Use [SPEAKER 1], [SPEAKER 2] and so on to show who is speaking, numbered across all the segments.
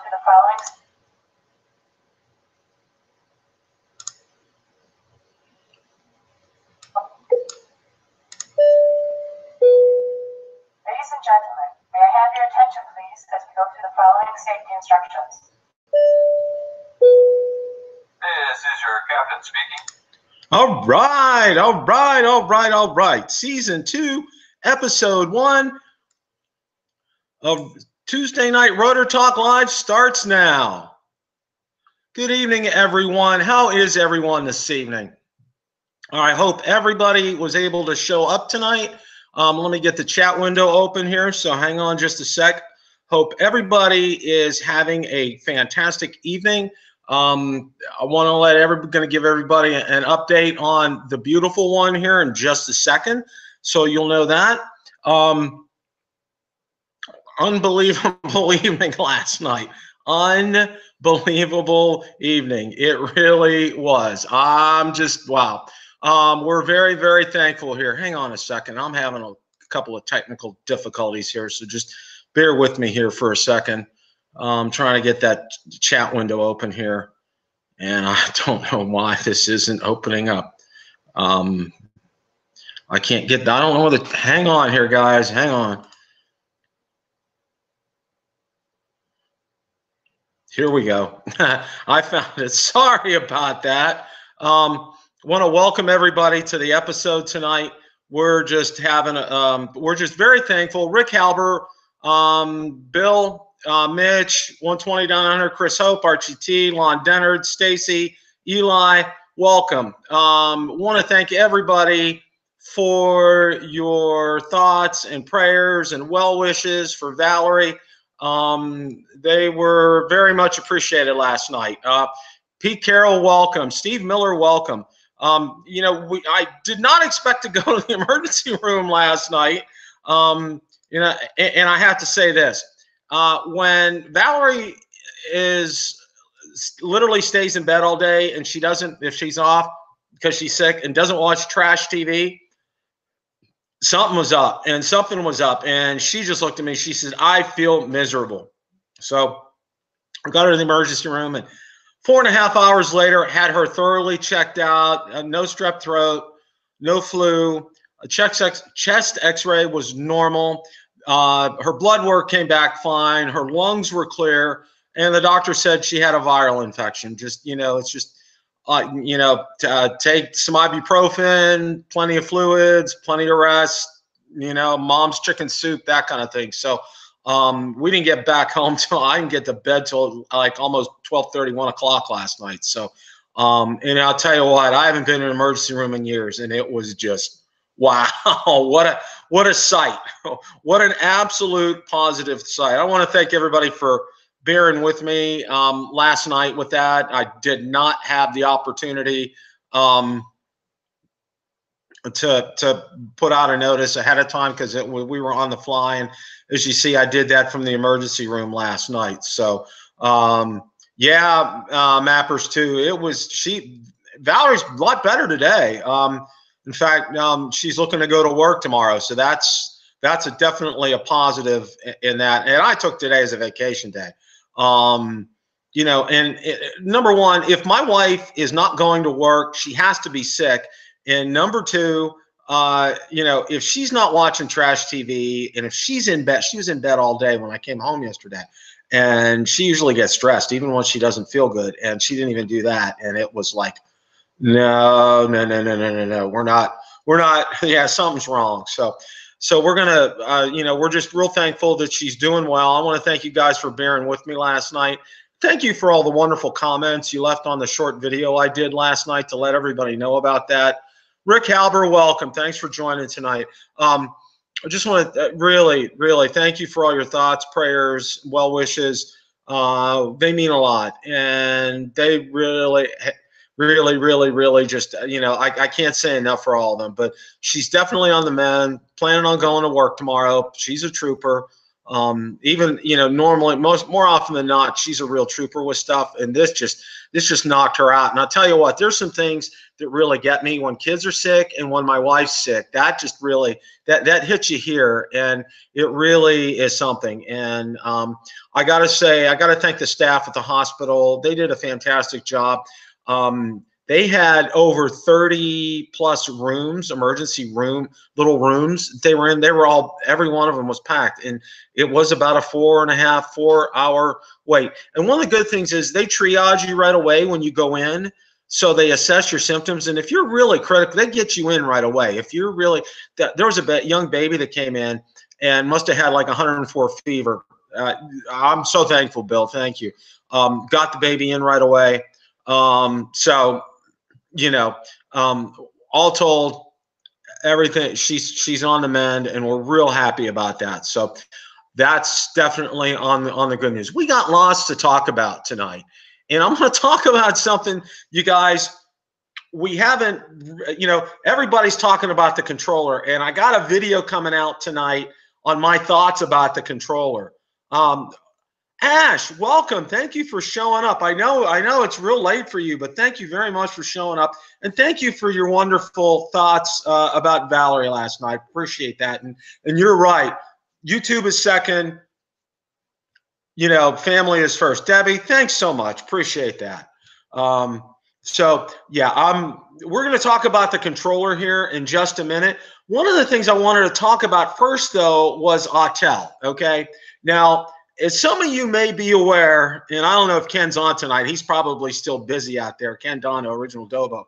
[SPEAKER 1] through the following. Ladies and gentlemen, may I have your attention, please, as we go through the following safety instructions.
[SPEAKER 2] This is your captain speaking.
[SPEAKER 3] All right. Season 2, episode 1 of Tuesday Night Rotor Talk Live starts now. Good evening, everyone. How is everyone this evening? I hope everybody was able to show up tonight. Let me get the chat window open here, so hang on just a sec. Hope everybody is having a fantastic evening. I want to give everybody an update on the beautiful one here in just a second, so you'll know that. Unbelievable evening last night. Unbelievable evening. It really was. I'm just, wow. We're very, very thankful here. Hang on a second. I'm having a couple of technical difficulties here, so just bear with me here for a second. I'm trying to get that chat window open here, and I don't know why this isn't opening up. I can't get, I don't know whether, hang on here, guys, hang on. Here we go. I found it. Sorry about that. Want to welcome everybody to the episode tonight. We're just having we're just very thankful. Rick Halber, Bill, Mitch, 120 down under, Chris Hope, Archie T, Lon Dennard, Stacy, Eli, welcome. Want to thank everybody for your thoughts and prayers and well wishes for Valerie. They were very much appreciated last night. Pete Carroll, welcome. Steve Miller, welcome. You know, I did not expect to go to the emergency room last night. You know, and I have to say this. When Valerie literally stays in bed all day and she doesn't, if she's off because she's sick and doesn't watch trash TV, something was up, and she just looked at me. She said, I feel miserable. So I got her to the emergency room, and 4.5 hours later, had her thoroughly checked out. No strep throat, no flu. A chest x-ray was normal. Her blood work came back fine. Her lungs were clear, and the doctor said she had a viral infection. Just, you know, it's just, you know, take some ibuprofen, plenty of fluids, plenty of rest, you know, mom's chicken soup, that kind of thing. So we didn't get back home till, I didn't get to bed till like almost 12:30, 1 o'clock last night. So, and I'll tell you what, I haven't been in an emergency room in years, and it was just, wow, what a sight. What an absolute positive sight. I want to thank everybody for bearing with me last night with that. I did not have the opportunity to put out a notice ahead of time because we were on the fly, and as you see, I did that from the emergency room last night. So yeah, Mappers too. Valerie's a lot better today. In fact, she's looking to go to work tomorrow, so that's definitely a positive in that. And I took today as a vacation day. You know, and number one, if my wife is not going to work, she has to be sick. And number two, you know, if she's not watching trash TV, and if she's in bed, she was in bed all day when I came home yesterday, and she usually gets stressed even when she doesn't feel good, and she didn't even do that. And it was like, no, we're not, yeah, something's wrong. So we're gonna, you know, we're just real thankful that she's doing well. I want to thank you guys for bearing with me last night. Thank you for all the wonderful comments you left on the short video I did last night to let everybody know about that. Rick Halber, welcome. Thanks for joining tonight. I just want to really, really thank you for all your thoughts, prayers, well wishes. They mean a lot, and they really just, you know, I can't say enough for all of them. But she's definitely on the mend, planning on going to work tomorrow. She's a trooper. Even, you know, normally, more often than not, she's a real trooper with stuff, and this just knocked her out. And I'll tell you what, there's some things that really get me when kids are sick and when my wife's sick. That just really that hits you here, and it really is something. And I got to say, I got to thank the staff at the hospital. They did a fantastic job. They had over 30 plus rooms, emergency room, little rooms they were in. They were all, every one of them was packed. And it was about a 4 hour wait. And one of the good things is they triage you right away when you go in. So they assess your symptoms. And if you're really critical, they get you in right away. If you're really, there was a young baby that came in and must have had like 104 fever. I'm so thankful, Bill. Thank you. Got the baby in right away. So, you know, all told, everything, she's on the mend, and we're real happy about that. So that's definitely on the good news. We got lots to talk about tonight, and I'm going to talk about something, you guys, we haven't, you know, everybody's talking about the controller, and I got a video coming out tonight on my thoughts about the controller. Ash, welcome. Thank you for showing up. I know it's real late for you, but thank you very much for showing up. And thank you for your wonderful thoughts about Valerie last night. Appreciate that. And you're right. YouTube is second. You know, family is first. Debbie, thanks so much. Appreciate that. So, yeah, we're going to talk about the controller here in just a minute. One of the things I wanted to talk about first, though, was Autel, okay? Now, as some of you may be aware, and I don't know if Ken's on tonight. He's probably still busy out there. Ken Dono, original Dobo.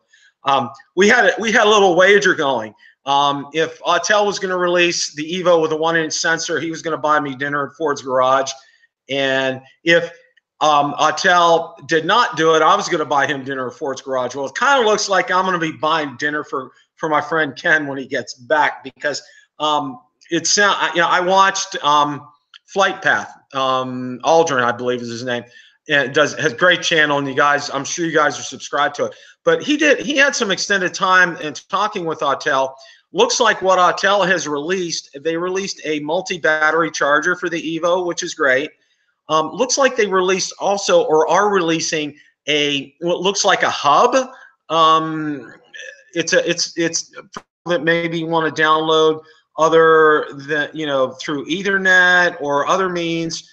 [SPEAKER 3] We had a little wager going. If Autel was going to release the Evo with a 1-inch sensor, he was going to buy me dinner at Ford's Garage. And if Autel did not do it, I was going to buy him dinner at Ford's Garage. Well, it kind of looks like I'm going to be buying dinner for my friend Ken when he gets back, because I watched Flight Path. Aldrin, I believe is his name, and has a great channel, and you guys, I'm sure you guys are subscribed to it. But he had some extended time in talking with Autel. Looks like what Autel has released, they released a multi-battery charger for the Evo, which is great. Looks like they released also, or are releasing, what looks like a hub. It's that maybe you want to download other than, you know, through Ethernet or other means.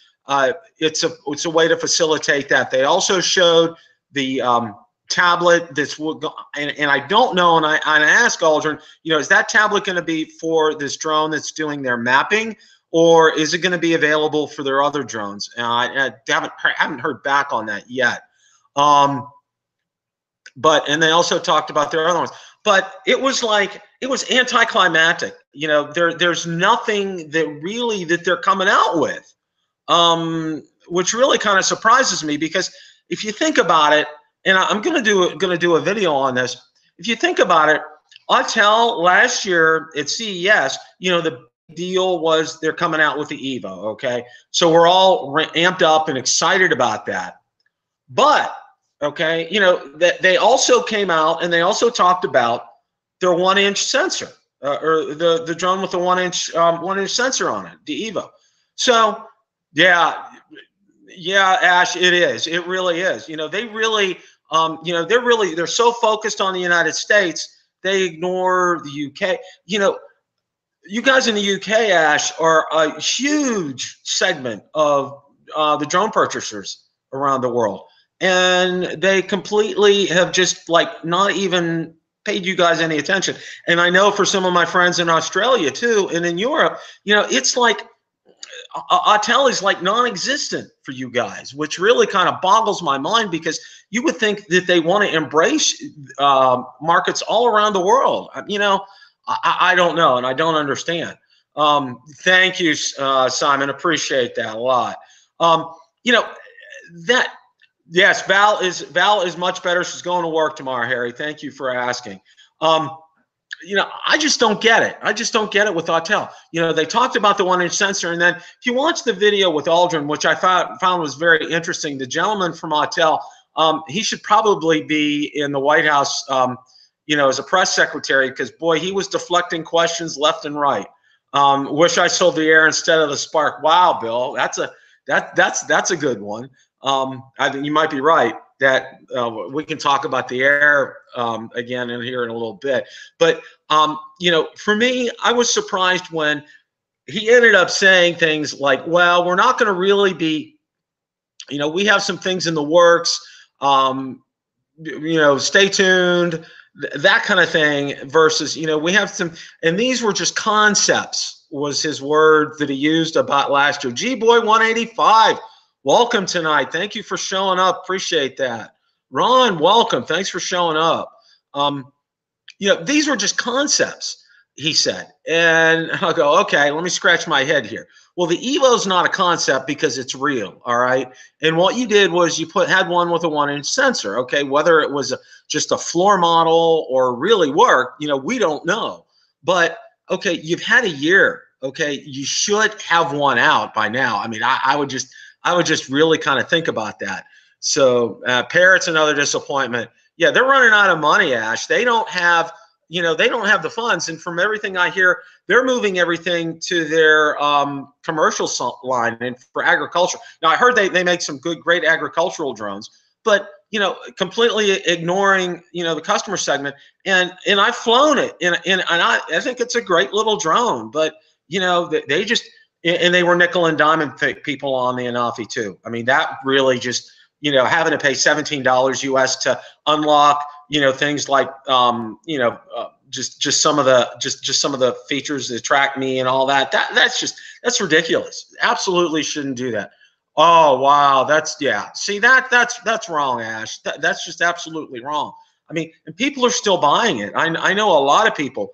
[SPEAKER 3] It's a way to facilitate that. They also showed the tablet that's, and I don't know, and I asked Aldrin, you know, is that tablet going to be for this drone that's doing their mapping, or is it going to be available for their other drones? And I haven't heard back on that yet. And they also talked about their other ones. But it was anticlimactic. You know, there's nothing that they're coming out with, which really kind of surprises me, because if you think about it, and I'm gonna do a video on this. If you think about it, Autel last year at CES, you know, the deal was they're coming out with the Evo. Okay, so we're all amped up and excited about that. But okay, you know, that they also came out and they also talked about their 1-inch sensor, or the drone with the 1-inch sensor on it, the Evo. So yeah, Ash, it is. It really is. You know, they really, you know, they're so focused on the United States, they ignore the UK. You know, you guys in the UK, Ash, are a huge segment of the drone purchasers around the world. And they completely have just like not even paid you guys any attention. And I know for some of my friends in Australia too, and in Europe, you know, it's like Autel is like non-existent for you guys, which really kind of boggles my mind, because you would think that they want to embrace markets all around the world. You know, I don't know, and I don't understand. Thank you, Simon. Appreciate that a lot. You know, that. Yes, Val is much better. She's going to work tomorrow, Harry. Thank you for asking. You know, I just don't get it. I just don't get it with Autel. You know, they talked about the 1-inch sensor, and then if you watch the video with Aldrin, which I found was very interesting, the gentleman from Autel, he should probably be in the White House, you know, as a press secretary, because boy, he was deflecting questions left and right. Wish I sold the Air instead of the Spark. Wow, Bill, that's a good one. I think you might be right that we can talk about the Air again in here in a little bit. But you know, for me, I was surprised when he ended up saying things like, well, we're not going to really be, you know, we have some things in the works, you know, stay tuned, that kind of thing, versus, you know, we have some, and these were just concepts, was his word that he used about last year. G-Boy 185, welcome tonight. Thank you for showing up. Appreciate that. Ron, welcome. Thanks for showing up. You know, these were just concepts, he said. And I'll go, okay, let me scratch my head here. Well, the Evo's not a concept because it's real, all right? And what you did was you had one with a 1-inch sensor, okay? Whether it was just a floor model or really worked, you know, we don't know. But, okay, you've had a year, okay? You should have one out by now. I mean, I would just really kind of think about that. So Parrot's another disappointment. Yeah, they're running out of money, Ash. They don't have, you know, they don't have the funds. And from everything I hear, they're moving everything to their commercial line and for agriculture. Now, I heard they make some great agricultural drones, but, you know, completely ignoring, you know, the customer segment. And I've flown it, and I think it's a great little drone, but, you know, they just, and they were nickel and diamond people on the Anafi too. I mean, that really just, you know, having to pay $17 US to unlock, you know, things like, you know, just some of the features that attract me and all that. That's ridiculous. Absolutely shouldn't do that. Oh, wow. That's, yeah. See, that's wrong, Ash. That's just absolutely wrong. I mean, and people are still buying it. I know a lot of people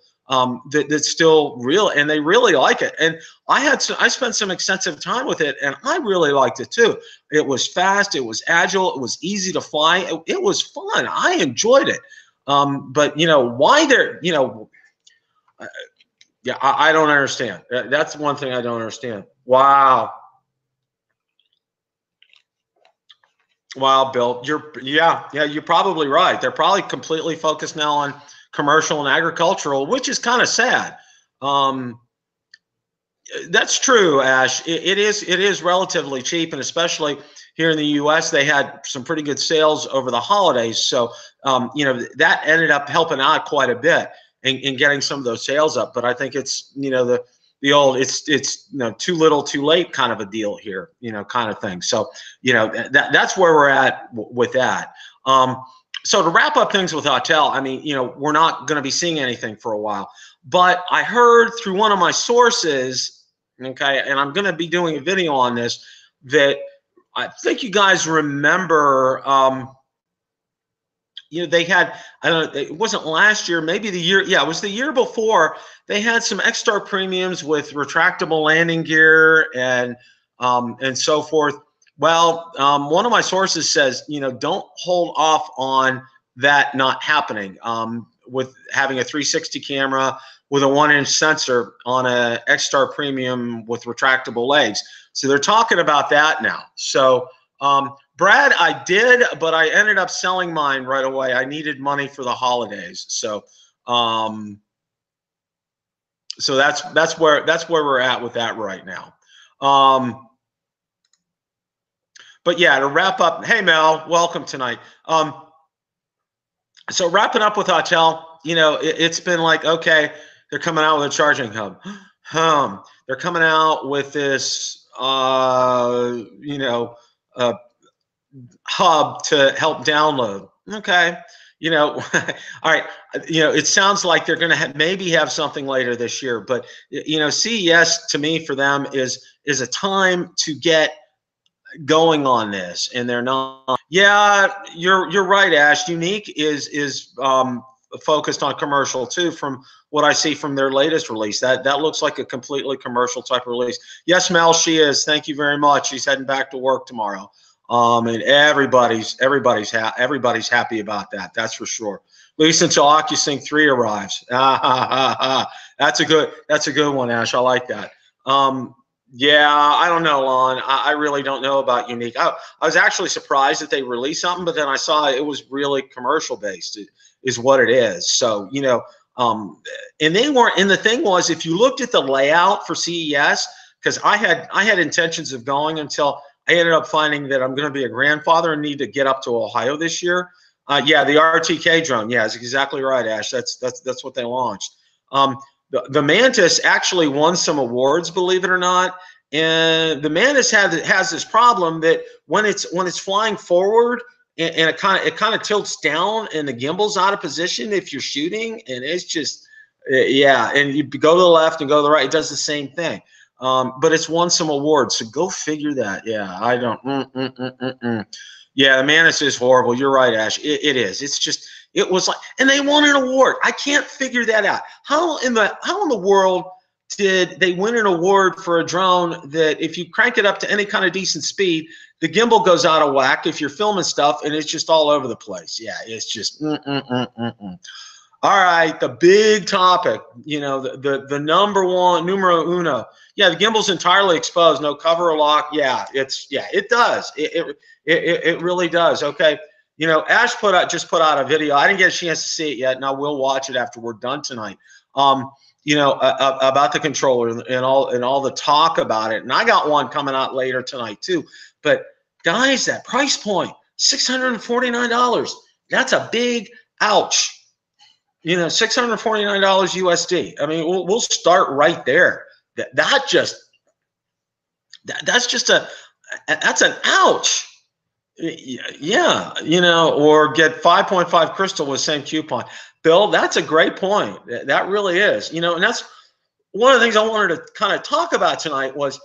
[SPEAKER 3] that's still real, and they really like it. And I spent some extensive time with it, and I really liked it too. It was fast, it was agile, it was easy to fly, it was fun. I enjoyed it. But you know why they're, you know, yeah, I don't understand. That's one thing I don't understand. Wow. Wow, Bill, you're probably right. They're probably completely focused now on commercial and agricultural, which is kind of sad. That's true, Ash. It is relatively cheap, and especially here in the U.S., they had some pretty good sales over the holidays. So, you know, that ended up helping out quite a bit in getting some of those sales up. But I think it's, you know, the old it's you know, too little, too late kind of a deal here, you know, kind of thing. So, you know, that's where we're at with that. So to wrap up things with Autel, I mean, you know, we're not going to be seeing anything for a while. But I heard through one of my sources, okay, and I'm going to be doing a video on this, that I think you guys remember, you know, they had, I don't know, it wasn't last year, maybe the year, yeah, it was the year before, they had some X-Star premiums with retractable landing gear and so forth. Well, one of my sources says, you know, don't hold off on that not happening with having a 360 camera with a 1-inch sensor on a X-Star premium with retractable legs. So they're talking about that now. So Brad, I did, but I ended up selling mine right away. I needed money for the holidays. So so that's where we're at with that right now. But yeah, to wrap up, hey Mel, welcome tonight. So wrapping up with Autel, you know, it's been like, okay, they're coming out with a charging hub. They're coming out with this, you know, hub to help download. Okay, you know, all right. You know, it sounds like they're going to maybe have something later this year, but you know, CES to me for them is a time to get going on this, and they're not. Yeah, you're right, Ash. Unique is focused on commercial too, from what I see from their latest release. That looks like a completely commercial type of release. Yes, Mel, she is. Thank you very much. She's heading back to work tomorrow. And everybody's happy about that. That's for sure. At least until OcuSync 3 arrives. That's a good one, Ash. I like that. Yeah, I don't know, Lon. I really don't know about Unique. I was actually surprised that they released something, but then I saw it was really commercial based, is what it is. So, you know, And they weren't. And the thing was, if you looked at the layout for CES, because I had intentions of going until I ended up finding that I'm going to be a grandfather and need to get up to Ohio this year. Yeah, the RTK drone. Yeah, that's exactly right, Ash. That's what they launched. The Mantis actually won some awards, believe it or not. And the Mantis has this problem that when it's flying forward and it kind of tilts down and the gimbal's out of position if you're shooting, and it's just yeah. And you go to the left and go to the right, it does the same thing. But it's won some awards, so go figure that. Yeah, I don't. Yeah, the Mantis is horrible. You're right, Ash. It is. It's just, it was like, and they won an award. I can't figure that out. How in the world did they win an award for a drone that if you crank it up to any kind of decent speed, the gimbal goes out of whack if you're filming stuff and it's just all over the place? Yeah, it's just All right, the big topic, the number one, numero uno. Yeah, the gimbal's entirely exposed, no cover or lock. Yeah, it does. It really does. Okay, Ash just put out a video. I didn't get a chance to see it yet, and I will watch it after we're done tonight. About the controller and all the talk about it, and I got one coming out later tonight too. But guys, that price point, $649. That's a big ouch. $649 USD. I mean, we'll start right there. That's an ouch. Yeah, or get 5.5 crystal with same coupon. Bill, that's a great point. That really is. And that's one of the things I wanted to kind of talk about tonight was,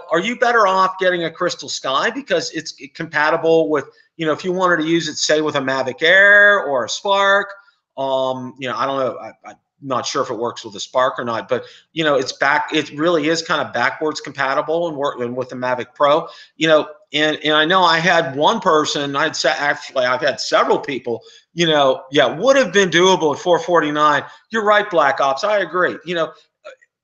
[SPEAKER 3] are you better off getting a Crystal Sky because it's compatible with, if you wanted to use it, say, with a Mavic Air or a Spark. I don't know. I'm not sure if it works with a Spark or not, but it really is kind of backwards compatible and with the Mavic Pro. And I know I had one person. I've had several people. Would have been doable at $449. You're right, Black Ops. I agree.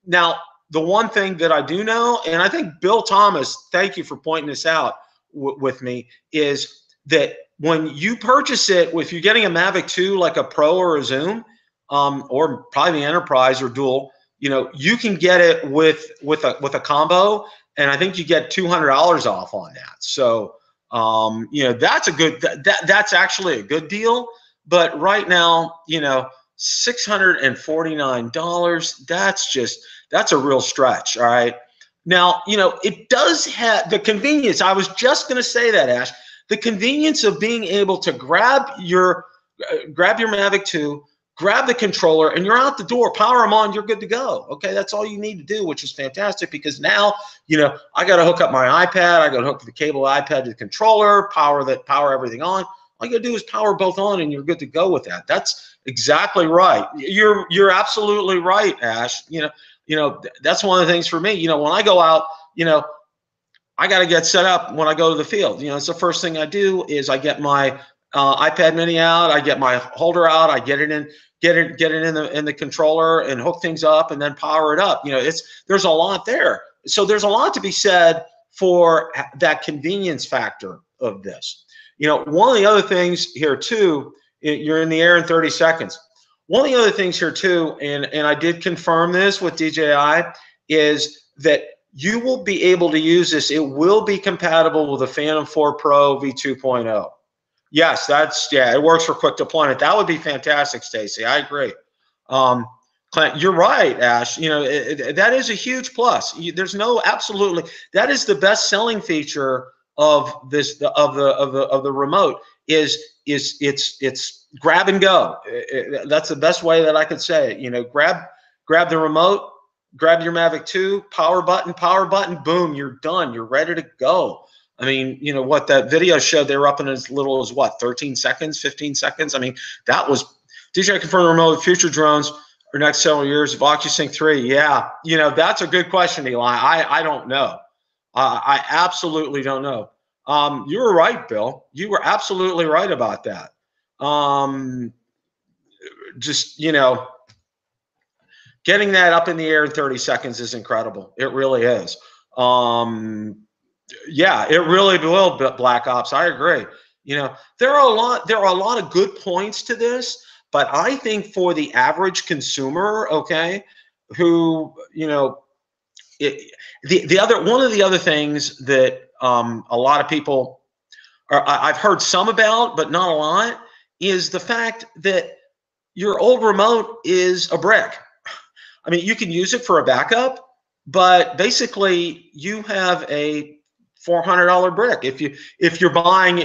[SPEAKER 3] Now the one thing that I do know, and I think Bill Thomas, thank you for pointing this out with me, is that when you purchase it, if you're getting a Mavic 2, like a Pro or a Zoom, or probably the Enterprise or Dual, you can get it with a combo, and I think you get $200 off on that. So, that's a good. That's actually a good deal. But right now, $649. That's a real stretch. All right. Now, it does have the convenience. I was just going to say that, Ash. The convenience of being able to grab your Mavic 2, grab the controller, and you're out the door. Power them on, you're good to go. Okay, that's all you need to do, which is fantastic because now, I got to hook up my iPad. I got to hook the cable iPad to the controller, power everything on. All you got to do is power both on, and you're good to go with that. That's exactly right. You're absolutely right, Ash. That's one of the things for me. When I go out, I got to get set up when I go to the field. It's the first thing I do is I get my iPad mini out, I get my holder out, I get it in the controller and hook things up and then power it up. There's a lot there. So there's a lot to be said for that convenience factor of this. One of the other things here too, you're in the air in 30 seconds. One of the other things here too, and I did confirm this with DJI, is that you will be able to use this. It will be compatible with the Phantom 4 Pro V2.0. Yes, it works for quick deployment. That would be fantastic, Stacy. I agree. Clint, you're right, Ash. That is a huge plus. There's no absolutely. That is the best selling feature of this of the remote. Is it's grab and go. That's the best way that I could say it. Grab the remote. Grab your Mavic 2, power button, boom, you're done. You're ready to go. I mean, what that video showed, they were up in as little as what, 13 seconds, 15 seconds? I mean, that was DJI confirmed remote future drones for next several years of OcuSync 3. Yeah, that's a good question, Eli. I don't know. I absolutely don't know. You were right, Bill. You were absolutely right about that. Getting that up in the air in 30 seconds is incredible. It really is. Yeah, it really will, Black Ops. I agree. There are a lot of good points to this, But I think for the average consumer, okay, who, you know, one of the other things that a lot of people I've heard some about, but not a lot, is the fact that your old remote is a brick. I mean, you can use it for a backup, but basically you have a $400 brick. If you're buying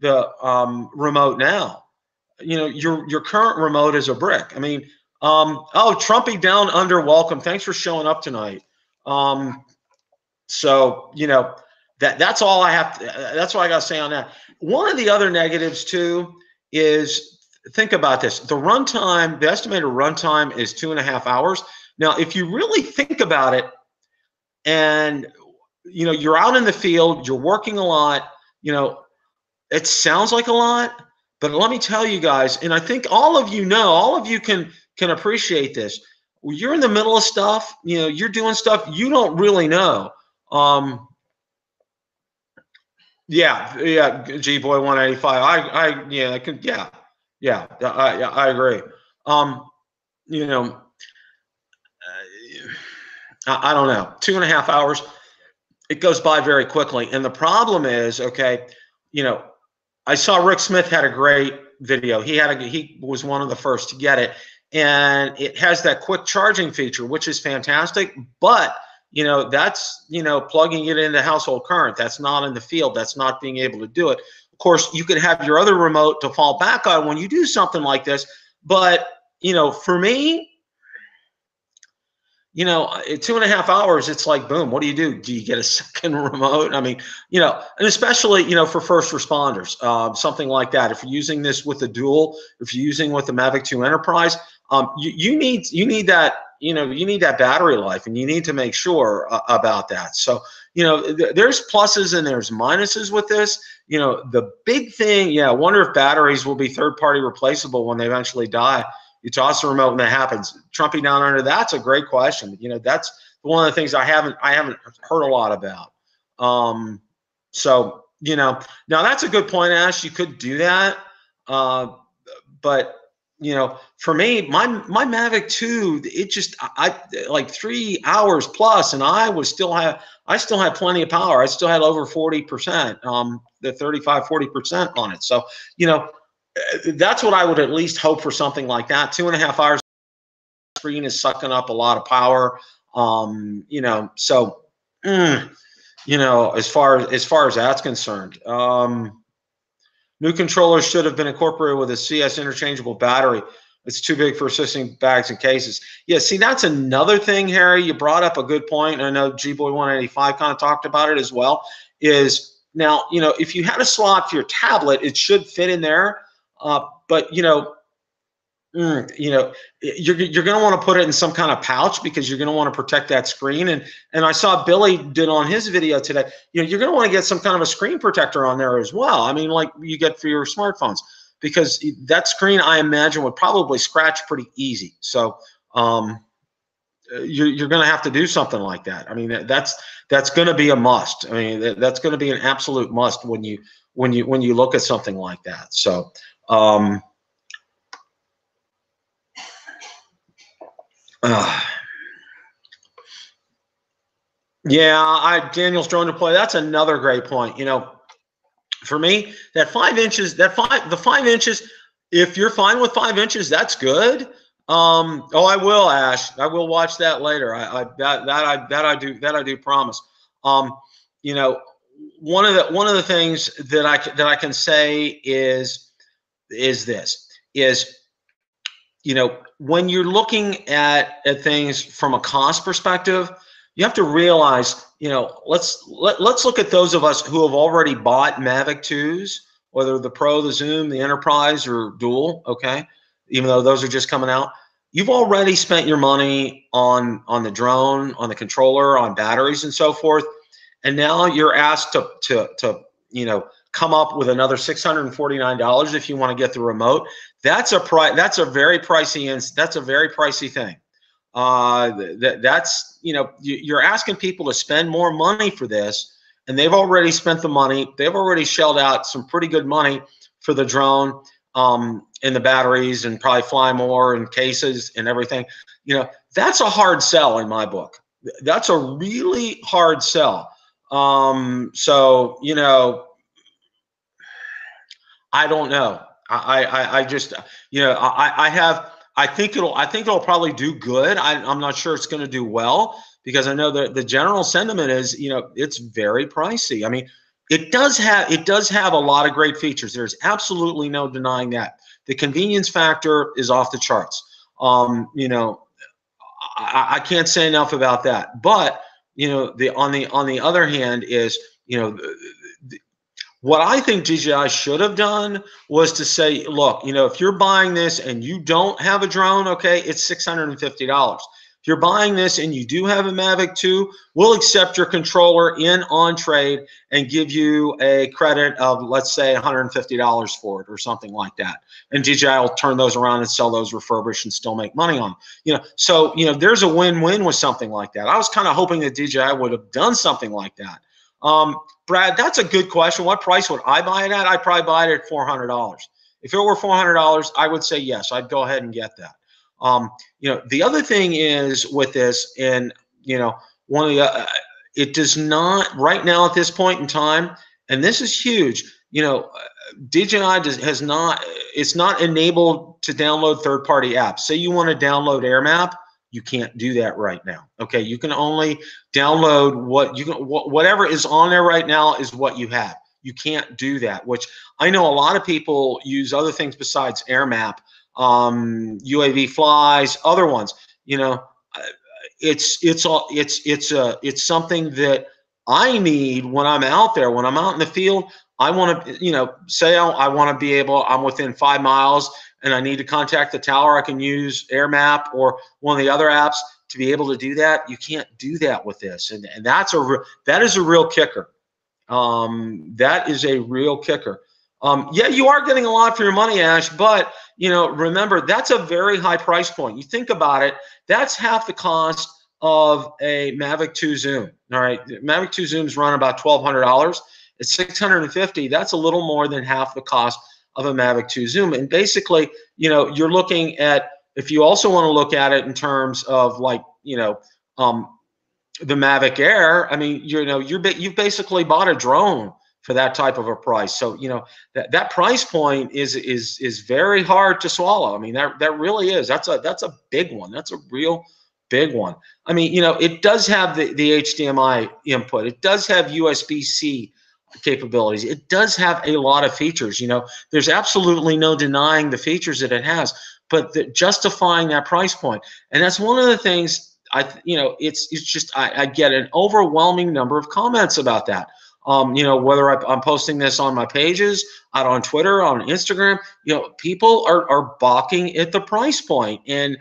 [SPEAKER 3] the remote now, you know, your current remote is a brick. I mean, oh, Trumpy down under, welcome. Thanks for showing up tonight. So, you know, that's all I have. That's what I got to say on that. One of the other negatives too is, think about this. The runtime, the estimated runtime is 2.5 hours. Now, if you really think about it, and you know, you're out in the field, you're working a lot, you know, it sounds like a lot, but let me tell you guys, and I think all of you can appreciate this. When you're in the middle of stuff, you know, you're doing stuff you don't really know. Yeah, G Boy 185. I agree. You know, I don't know. 2.5 hours, it goes by very quickly. And the problem is, okay, you know, I saw Rick Smith had a great video. He was one of the first to get it, and it has that quick charging feature, which is fantastic. But you know, that's, you know, plugging it into household current. That's not in the field. That's not being able to do it. Of course, you could have your other remote to fall back on when you do something like this. But, you know, for me, you know, at 2.5 hours, it's like, boom, what do? Do you get a second remote? I mean, you know, and especially, you know, for first responders, something like that. If you're using this with a dual, if you're using with the Mavic 2 Enterprise, you need that. You know, you need that battery life, and you need to make sure about that. So, you know, there's pluses and there's minuses with this. You know, the big thing, yeah, I wonder if batteries will be third-party replaceable when they eventually die. You toss the remote and that happens. Trumpy down under, that's a great question. You know, that's one of the things I haven't heard a lot about. So, you know, now that's a good point, Ash. You could do that, but you know, for me, my Mavic 2, it just, I like 3 hours plus, and I still had plenty of power. I still had over 40%, the 35-40% on it. So, you know, that's what I would at least hope for, something like that. 2.5 hours screen is sucking up a lot of power. You know, so you know, as far as that's concerned. New controllers should have been incorporated with a CS interchangeable battery. It's too big for assisting bags and cases. Yeah, see, that's another thing, Harry. You brought up a good point. I know G-Boy 185 kind of talked about it as well. Is now, you know, if you had a slot for your tablet, it should fit in there. But you know, you're going to want to put it in some kind of pouch, because you're going to want to protect that screen. And I saw Billy did on his video today, you know, you're going to want to get some kind of a screen protector on there as well. I mean, like you get for your smartphones, because that screen, I imagine, would probably scratch pretty easy. So you're going to have to do something like that. I mean, that's going to be a must. I mean, that's going to be an absolute must when you look at something like that. So yeah, Daniel's drone to play. That's another great point. You know, for me, that 5 inches, the 5 inches, if you're fine with 5 inches, that's good. Oh, I will, Ash. I will watch that later. That I do promise. You know, one of the things that I can say is this, you know, when you're looking at things from a cost perspective, you have to realize, you know, let's look at those of us who have already bought Mavic 2s, whether the Pro, the Zoom, the Enterprise, or Dual, okay, even though those are just coming out. You've already spent your money on the drone, on the controller, on batteries and so forth, and now you're asked to you know, come up with another $649 if you want to get the remote. That's a very pricey thing. That's, you know, you're asking people to spend more money for this, and they've already spent the money. They've already shelled out some pretty good money for the drone. in the batteries and probably fly more in cases and everything. That's a hard sell in my book. That's a really hard sell. So, I don't know. I just, I think it'll probably do good. I'm not sure it's going to do well, because I know that the general sentiment is, it's very pricey. I mean, it does have a lot of great features. There's absolutely no denying that. The convenience factor is off the charts. I can't say enough about that. But on the other hand is, what I think DJI should have done was to say, look, if you're buying this and you don't have a drone, okay, it's $650. If you're buying this and you do have a Mavic 2, we'll accept your controller in on trade and give you a credit of, let's say, $150 for it or something like that. And DJI will turn those around and sell those refurbished and still make money on them. So there's a win-win with something like that. I was kind of hoping that DJI would have done something like that. Brad, that's a good question. What price would I buy it at? I'd probably buy it at $400. If it were $400, I would say yes, I'd go ahead and get that. The other thing is with this, and one of the it does not right now at this point in time, and this is huge. DJI has not. It's not enabled to download third-party apps. Say you want to download AirMap, you can't do that right now. Okay, you can only download whatever is on there right now is what you have. You can't do that. Which I know a lot of people use other things besides AirMap. UAV flies, other ones. It's something that I need when I'm out there. When I'm out in the field, I want to, say I want to be able. I'm within 5 miles and I need to contact the tower. I can use AirMap or one of the other apps to be able to do that. You can't do that with this, and that is a real kicker. That is a real kicker. Yeah, you are getting a lot for your money, Ash, but remember, that's a very high price point. You think about it, that's half the cost of a Mavic 2 Zoom. All right, Mavic 2 Zooms run about $1,200. It's $650. That's a little more than half the cost of a Mavic 2 Zoom. And basically, you're looking at, if you also want to look at it in terms of like, the Mavic Air, I mean, you've basically bought a drone for that type of a price. So, that price point is very hard to swallow. I mean, that really is. That's a big one. That's a real big one. I mean, it does have the HDMI input. It does have USB-C capabilities. It does have a lot of features. There's absolutely no denying the features that it has, but justifying that price point. And that's one of the things it's just I get an overwhelming number of comments about that. Whether I'm posting this on my pages, out on Twitter, on Instagram, people are balking at the price point. And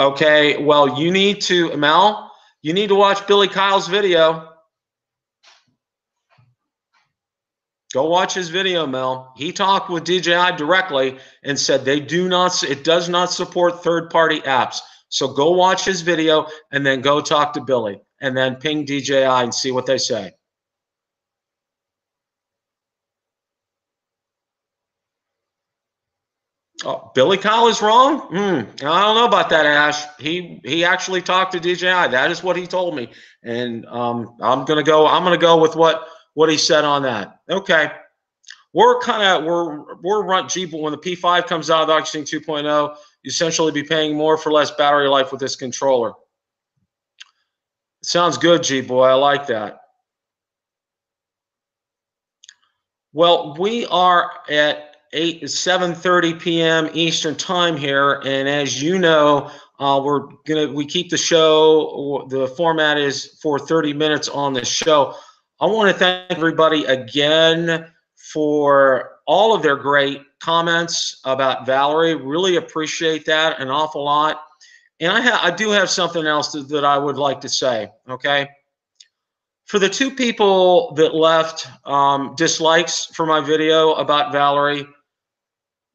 [SPEAKER 3] okay, well, you need to watch Billy Kyle's video. Go watch his video, Mel. He talked with DJI directly and said it does not support third-party apps. So go watch his video and then go talk to Billy and then ping DJI and see what they say. Oh, Billy Kyle is wrong? I don't know about that, Ash. He actually talked to DJI. That is what he told me, and I'm gonna go with what he said on that. Okay, we're run Jeep when the P5 comes out of the Oxygen 2.0. You essentially be paying more for less battery life with this controller. Sounds good, G-Boy. I like that. Well, we are at 7:30 p.m. Eastern time here, and as you know, we keep the show. The format is for 30 minutes on the show. I want to thank everybody again for all of their great comments about Valerie. Really appreciate that an awful lot. And I do have something else that I would like to say. Okay. For the 2 people that left dislikes for my video about Valerie,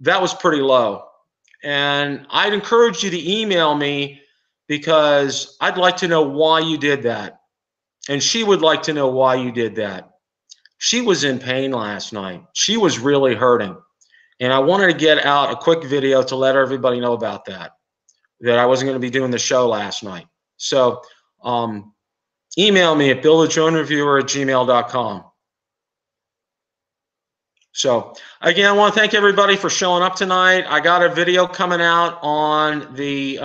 [SPEAKER 3] that was pretty low. And I'd encourage you to email me because I'd like to know why you did that. And she would like to know why you did that. She was in pain last night. She was really hurting. And I wanted to get out a quick video to let everybody know about that I wasn't going to be doing the show last night. So email me at BillTheDroneReviewer@gmail.com. So again, I want to thank everybody for showing up tonight. I got a video coming out on the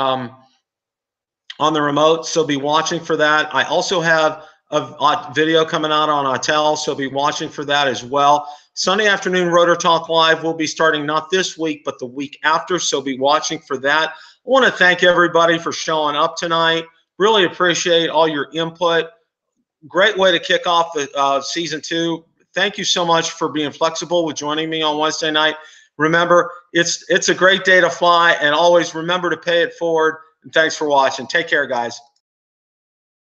[SPEAKER 3] remote, so be watching for that. I also have a video coming out on Autel, so be watching for that as well. Sunday afternoon Rotor Talk Live will be starting not this week, but the week after, so be watching for that. I want to thank everybody for showing up tonight. Really appreciate all your input. Great way to kick off the season 2. Thank you so much for being flexible with joining me on Wednesday night. Remember, it's a great day to fly, and always remember to pay it forward. And thanks for watching. Take care, guys.